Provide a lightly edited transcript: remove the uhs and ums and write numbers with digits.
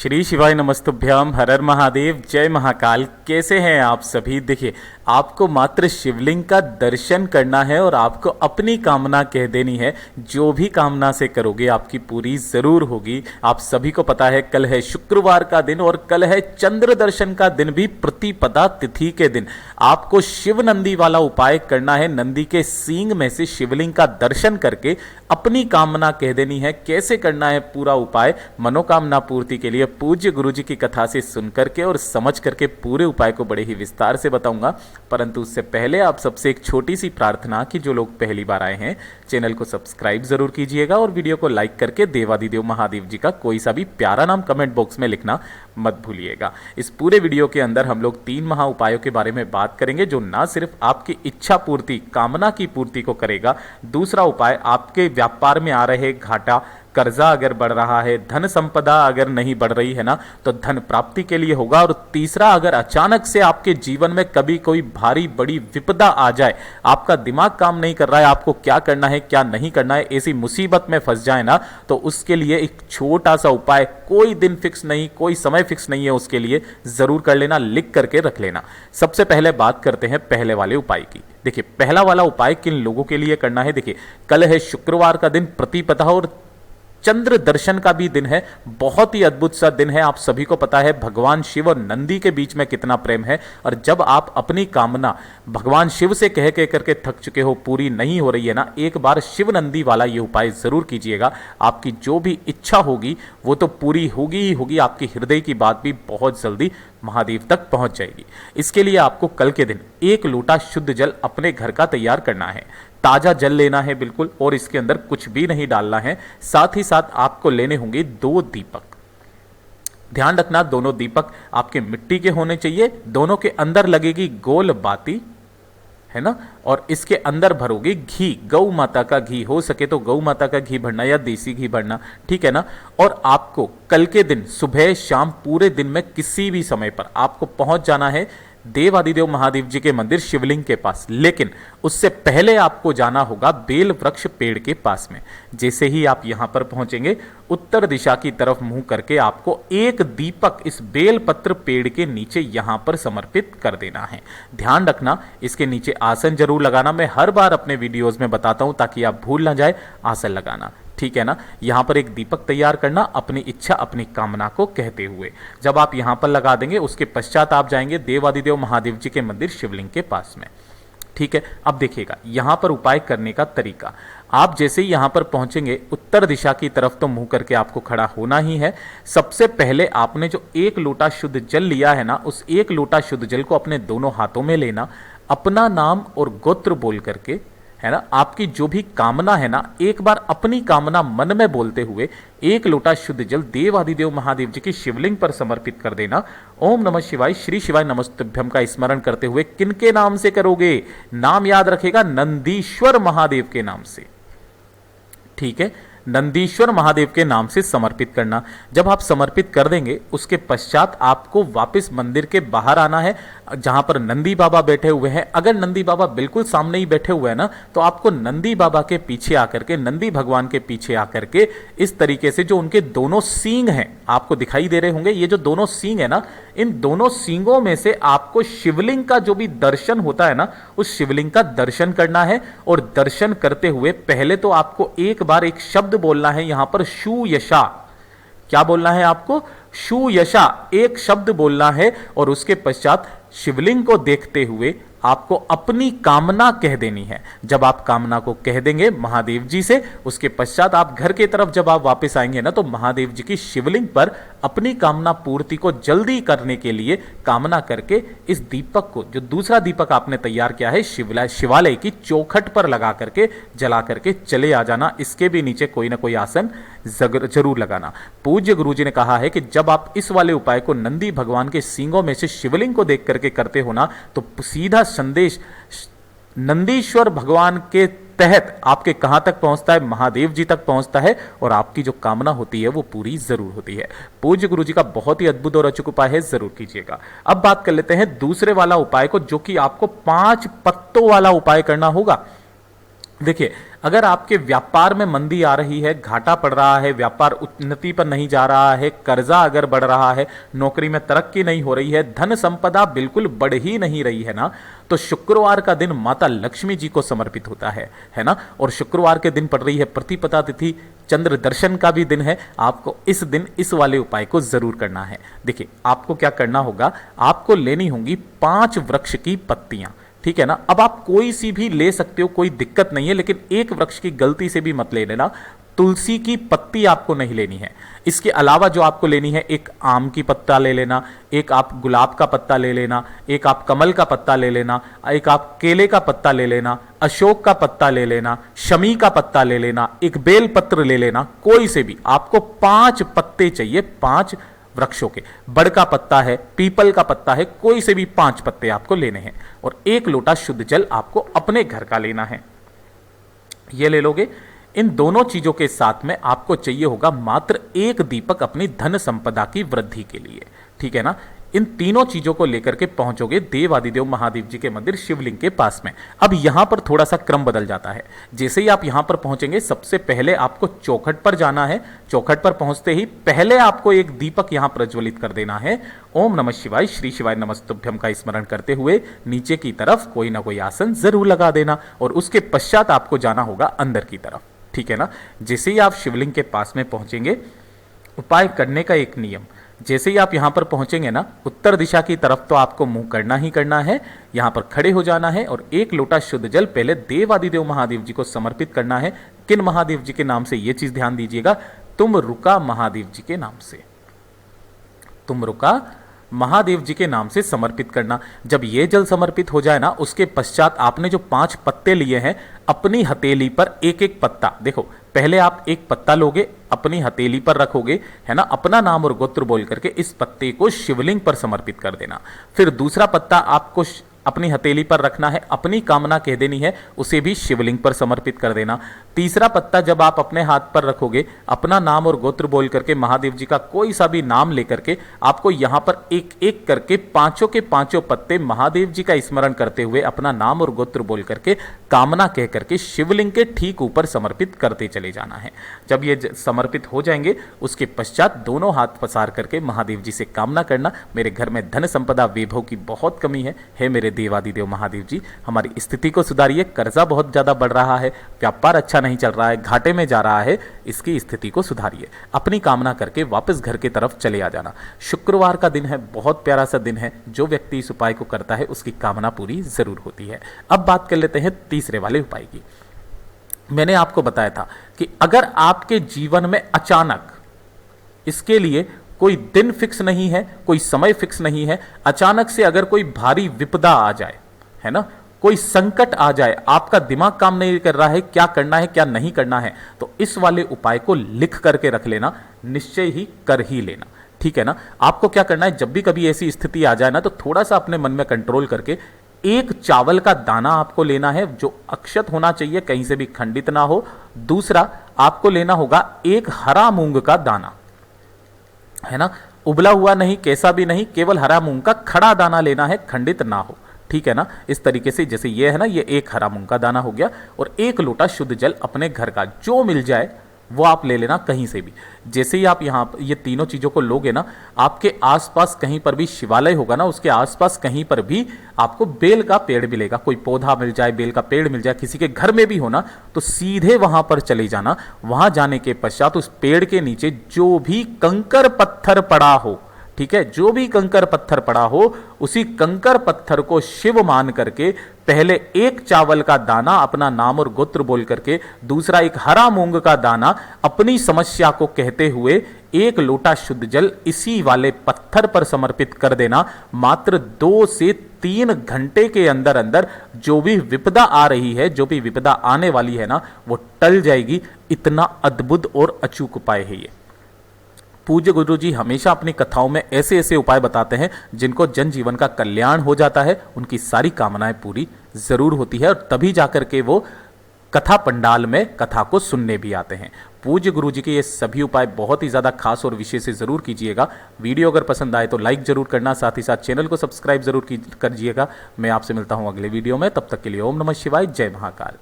श्री शिवाय नमस्तुभ्यम, हर हर महादेव, जय महाकाल। कैसे हैं आप सभी? देखिए, आपको मात्र शिवलिंग का दर्शन करना है और आपको अपनी कामना कह देनी है। जो भी कामना से करोगे आपकी पूरी जरूर होगी। आप सभी को पता है कल है शुक्रवार का दिन और कल है चंद्र दर्शन का दिन भी, प्रतिपदा तिथि के दिन। आपको शिव नंदी वाला उपाय करना है। नंदी के सींग में से शिवलिंग का दर्शन करके अपनी कामना कह देनी है। कैसे करना है पूरा उपाय मनोकामना पूर्ति के लिए पूज्य गुरु जी की कथा से सुन करके और समझ करके पूरे उपाय को बड़े ही विस्तार से बताऊंगा। परंतु उससे पहले आप सबसे एक छोटी सी प्रार्थना कि जो लोग पहली बार आए हैं चैनल को सब्सक्राइब जरूर कीजिएगा और वीडियो को लाइक करके देवादिदेव महादेव जी का कोई सा भी प्यारा नाम कमेंट बॉक्स में लिखना मत भूलिएगा। इस पूरे वीडियो के अंदर हम लोग 3 महा उपायों के बारे में बात करेंगे जो ना सिर्फ आपकी इच्छा पूर्ति, कामना की पूर्ति को करेगा। दूसरा उपाय, आपके व्यापार में आ रहे घाटा, कर्जा अगर बढ़ रहा है, धन संपदा अगर नहीं बढ़ रही है ना, तो धन प्राप्ति के लिए होगा। और तीसरा, अगर अचानक से आपके जीवन में कभी कोई भारी बड़ी विपदा आ जाए, आपका दिमाग काम नहीं कर रहा है, आपको क्या करना है क्या नहीं करना है, ऐसी मुसीबत में फंस जाए ना, तो उसके लिए एक छोटा सा उपाय, कोई दिन फिक्स नहीं, कोई समय फिक्स नहीं है, उसके लिए जरूर कर लेना, लिख करके रख लेना। सबसे पहले बात करते हैं पहले वाले उपाय की। देखिए, पहला वाला उपाय किन लोगों के लिए करना है? देखिए, कल है शुक्रवार का दिन, प्रतिपदा और चंद्र दर्शन का भी दिन है। बहुत ही अद्भुत सा दिन है। आप सभी को पता है भगवान शिव और नंदी के बीच में कितना प्रेम है। और जब आप अपनी कामना भगवान शिव से कह करके थक चुके हो, पूरी नहीं हो रही है ना, एक बार शिव नंदी वाला ये उपाय जरूर कीजिएगा। आपकी जो भी इच्छा होगी वो तो पूरी होगी ही होगी। आपकी हृदय की बात भी बहुत जल्दी महादेव तक पहुंच जाएगी। इसके लिए आपको कल के दिन 1 लोटा शुद्ध जल अपने घर का तैयार करना है। ताजा जल लेना है बिल्कुल, और इसके अंदर कुछ भी नहीं डालना है। साथ ही साथ आपको लेने होंगे 2 दीपक। ध्यान रखना, दोनों दीपक आपके मिट्टी के होने चाहिए। दोनों के अंदर लगेगी गोल बाती, है ना, और इसके अंदर भरोगे घी, गौ माता का घी। हो सके तो गौ माता का घी भरना या देसी घी भरना, ठीक है ना। और आपको कल के दिन सुबह शाम पूरे दिन में किसी भी समय पर आपको पहुंच जाना है देवादिदेव महादेव जी के मंदिर शिवलिंग के पास। लेकिन उससे पहले आपको जाना होगा बेल वृक्ष पेड़ के पास में। जैसे ही आप यहां पर पहुंचेंगे, उत्तर दिशा की तरफ मुंह करके आपको 1 दीपक इस बेल पत्र पेड़ के नीचे यहां पर समर्पित कर देना है। ध्यान रखना, इसके नीचे आसन जरूर लगाना। मैं हर बार अपने वीडियोज में बताता हूं ताकि आप भूल ना जाए, आसन लगाना, ठीक है ना। यहां पर एक दीपक तैयार करना अपनी इच्छा अपनी कामना को कहते हुए। जब आप यहां पर लगा देंगे, उसके पश्चात आप जाएंगे देवादिदेव महादेव जी के मंदिर शिवलिंग के पास में, ठीक है। अब देखिएगा यहां पर उपाय करने का तरीका। आप जैसे ही यहां पर पहुंचेंगे, उत्तर दिशा की तरफ तो मुंह करके आपको खड़ा होना ही है। सबसे पहले आपने जो 1 लोटा शुद्ध जल लिया है ना, उस 1 लोटा शुद्ध जल को अपने दोनों हाथों में लेना, अपना नाम और गोत्र बोल करके, है ना, आपकी जो भी कामना है ना, एक बार अपनी कामना मन में बोलते हुए 1 लोटा शुद्ध जल देवादिदेव महादेव जी की शिवलिंग पर समर्पित कर देना। ओम नमः शिवाय, श्री शिवाय नमस्तुभ्यम का स्मरण करते हुए किनके नाम से करोगे? नाम याद रखेगा, नंदीश्वर महादेव के नाम से, ठीक है। नंदीश्वर महादेव के नाम से समर्पित करना। जब आप समर्पित कर देंगे, उसके पश्चात आपको वापस मंदिर के बाहर आना है जहां पर नंदी बाबा बैठे हुए हैं। अगर नंदी बाबा बिल्कुल सामने ही बैठे हुए हैं ना, तो आपको नंदी बाबा के पीछे आकर के, नंदी भगवान के पीछे आकर के इस तरीके से, जो उनके दोनों सींग हैं आपको दिखाई दे रहे होंगे, ये जो दोनों सींग है ना, इन दोनों सींगों में से आपको शिवलिंग का जो भी दर्शन होता है ना, उस शिवलिंग का दर्शन करना है। और दर्शन करते हुए पहले तो आपको एक बार एक शब्द बोलना है यहां पर, शू यशा। क्या बोलना है आपको? शू यशा, एक शब्द बोलना है। और उसके पश्चात शिवलिंग को देखते हुए आपको अपनी कामना कह देनी है। जब आप कामना को कह देंगे महादेव जी से, उसके पश्चात आप घर की तरफ जब आप वापस आएंगे ना, तो महादेव जी की शिवलिंग पर अपनी कामना पूर्ति को जल्दी करने के लिए कामना करके इस दीपक को, जो दूसरा दीपक आपने तैयार किया है, शिवालय की चौखट पर लगा करके जला करके चले आ जाना। इसके भी नीचे कोई ना कोई आसन जरूर लगाना। पूज्य गुरु जी ने कहा है कि जब आप इस वाले उपाय को नंदी भगवान के सींगों में से शिवलिंग को देख करके करते हो ना, तो सीधा संदेश नंदीश्वर भगवान के तहत आपके कहां तक पहुंचता है? महादेव जी तक पहुंचता है। और आपकी जो कामना होती है वो पूरी जरूर होती है। पूज्य गुरु जी का बहुत ही अद्भुत और अचूक उपाय है, जरूर कीजिएगा। अब बात कर लेते हैं दूसरे वाला उपाय को, जो कि आपको 5 पत्तों वाला उपाय करना होगा। देखिए, अगर आपके व्यापार में मंदी आ रही है, घाटा पड़ रहा है, व्यापार उन्नति पर नहीं जा रहा है, कर्जा अगर बढ़ रहा है, नौकरी में तरक्की नहीं हो रही है, धन संपदा बिल्कुल बढ़ ही नहीं रही है ना, तो शुक्रवार का दिन माता लक्ष्मी जी को समर्पित होता है ना। और शुक्रवार के दिन पड़ रही है प्रतिपदा तिथि, चंद्र दर्शन का भी दिन है। आपको इस दिन इस वाले उपाय को जरूर करना है। देखिए आपको क्या करना होगा, आपको लेनी होंगी 5 वृक्ष की पत्तियां, ठीक है ना। अब आप कोई सी भी ले सकते हो, कोई दिक्कत नहीं है, लेकिन एक वृक्ष की गलती से भी मत ले लेना। तुलसी की पत्ती आपको नहीं लेनी है। इसके अलावा जो आपको लेनी है, एक आम की पत्ता ले लेना, एक आप गुलाब का पत्ता ले लेना, एक आप कमल का पत्ता ले लेना, एक आप केले का पत्ता ले लेना, अशोक का पत्ता ले लेना, शमी का पत्ता ले लेना, एक बेल पत्र ले लेना। कोई से भी आपको 5 पत्ते चाहिए, 5 वृक्षों के। बड़ का पत्ता है, पीपल का पत्ता है, कोई से भी 5 पत्ते आपको लेने हैं। और 1 लोटा शुद्ध जल आपको अपने घर का लेना है, ये ले लोगे। इन दोनों चीजों के साथ में आपको चाहिए होगा मात्र 1 दीपक अपनी धन संपदा की वृद्धि के लिए, ठीक है ना। इन तीनों चीजों को लेकर के पहुंचोगे देवादिदेव महादेव जी के मंदिर शिवलिंग के पास में। अब यहां पर थोड़ा सा क्रम बदल जाता है। जैसे ही आप यहां पर पहुंचेंगे, सबसे पहले आपको चौखट पर जाना है। चौखट पर पहुंचते ही पहले आपको एक दीपक यहां प्रज्वलित कर देना है। ओम नमः शिवाय, श्री शिवाय नमस्तुभ्यम का स्मरण करते हुए नीचे की तरफ कोई ना कोई आसन जरूर लगा देना। और उसके पश्चात आपको जाना होगा अंदर की तरफ, ठीक है ना। जैसे ही आप शिवलिंग के पास में पहुंचेंगे, उपाय करने का एक नियम, जैसे ही आप यहां पर पहुंचेंगे ना, उत्तर दिशा की तरफ तो आपको मुंह करना ही करना है। यहां पर खड़े हो जाना है और 1 लोटा शुद्ध जल पहले देवादिदेव महादेव जी को समर्पित करना है। किन महादेव जी के नाम से, यह चीज ध्यान दीजिएगा, तुम रुका महादेव जी के नाम से, तुम रुका महादेव जी के नाम से समर्पित करना। जब ये जल समर्पित हो जाए ना, उसके पश्चात आपने जो 5 पत्ते लिए हैं, अपनी हथेली पर एक एक पत्ता, देखो पहले आप एक पत्ता लोगे, अपनी हथेली पर रखोगे, है ना, अपना नाम और गोत्र बोल करके इस पत्ते को शिवलिंग पर समर्पित कर देना। फिर दूसरा पत्ता आपको अपनी हथेली पर रखना है, अपनी कामना कह देनी है, उसे भी शिवलिंग पर समर्पित कर देना। तीसरा पत्ता जब आप अपने हाथ पर रखोगे, अपना नाम और गोत्र बोल करके महादेव जी का कोई सा भी नाम लेकर के आपको यहां पर एक एक करके 5 के 5 पत्ते महादेव जी का स्मरण करते हुए अपना नाम और गोत्र बोल करके कामना कह करके शिवलिंग के ठीक ऊपर समर्पित करते चले जाना है। जब ये समर्पित हो जाएंगे, उसके पश्चात दोनों हाथ पसार करके महादेव जी से कामना करना, मेरे घर में धन संपदा वैभव की बहुत कमी है मेरे देवादिदेव महादेव जी हमारी स्थिति को सुधारिए, कर्जा बहुत ज्यादा बढ़ रहा है, व्यापार अच्छा नहीं चल रहा है, घाटे में जा रहा है, इसकी स्थिति को सुधारिए। अपनी कामना करके वापस घर की तरफ चले आ जाना। शुक्रवार का दिन है, बहुत प्यारा सा दिन है, जो व्यक्ति इस उपाय को करता है उसकी कामना पूरी जरूर होती है। अब बात कर लेते हैं तीसरे वाले उपाय की। मैंने आपको बताया था कि अगर आपके जीवन में अचानक, इसके लिए कोई दिन फिक्स नहीं है, कोई समय फिक्स नहीं है, अचानक से अगर कोई भारी विपदा आ जाए, है ना, कोई संकट आ जाए, आपका दिमाग काम नहीं कर रहा है, क्या करना है क्या नहीं करना है, तो इस वाले उपाय को लिख करके रख लेना, निश्चय ही कर ही लेना, ठीक है ना। आपको क्या करना है, जब भी कभी ऐसी स्थिति आ जाए ना, तो थोड़ा सा अपने मन में कंट्रोल करके एक चावल का दाना आपको लेना है, जो अक्षत होना चाहिए, कहीं से भी खंडित ना हो। दूसरा आपको लेना होगा एक हरा मूंग का दाना, है ना, उबला हुआ नहीं, कैसा भी नहीं, केवल हरा मूंग का खड़ा दाना लेना है, खंडित ना हो, ठीक है ना। इस तरीके से जैसे ये है ना, ये एक हरा मूंग का दाना हो गया, और 1 लोटा शुद्ध जल अपने घर का जो मिल जाए वो आप ले लेना कहीं से भी। जैसे ही आप यहाँ ये तीनों चीजों को लोगे ना, आपके आसपास कहीं पर भी शिवालय होगा ना, उसके आसपास कहीं पर भी आपको बेल का पेड़ मिलेगा, कोई पौधा मिल जाए, बेल का पेड़ मिल जाए, किसी के घर में भी हो ना, तो सीधे वहां पर चले जाना। वहां जाने के पश्चात उस पेड़ के नीचे जो भी कंकर पत्थर पड़ा हो, ठीक है, जो भी कंकर पत्थर पड़ा हो, उसी कंकर पत्थर को शिव मान करके पहले एक चावल का दाना अपना नाम और गोत्र बोल करके, दूसरा एक हरा मूंग का दाना अपनी समस्या को कहते हुए 1 लोटा शुद्ध जल इसी वाले पत्थर पर समर्पित कर देना। मात्र 2 से 3 घंटे के अंदर अंदर जो भी विपदा आ रही है, जो भी विपदा आने वाली है ना, वो टल जाएगी। इतना अद्भुत और अचूक उपाय है ये। पूज्य गुरु जी हमेशा अपनी कथाओं में ऐसे ऐसे उपाय बताते हैं जिनको जनजीवन का कल्याण हो जाता है, उनकी सारी कामनाएं पूरी जरूर होती है, और तभी जाकर के वो कथा पंडाल में कथा को सुनने भी आते हैं। पूज्य गुरु जी के ये सभी उपाय बहुत ही ज्यादा खास और विशेष से जरूर कीजिएगा। वीडियो अगर पसंद आए तो लाइक जरूर करना, साथ ही साथ चैनल को सब्सक्राइब जरूर कीजिएगा। मैं आपसे मिलता हूं अगले वीडियो में, तब तक के लिए ओम नमः शिवाय, जय महाकाल।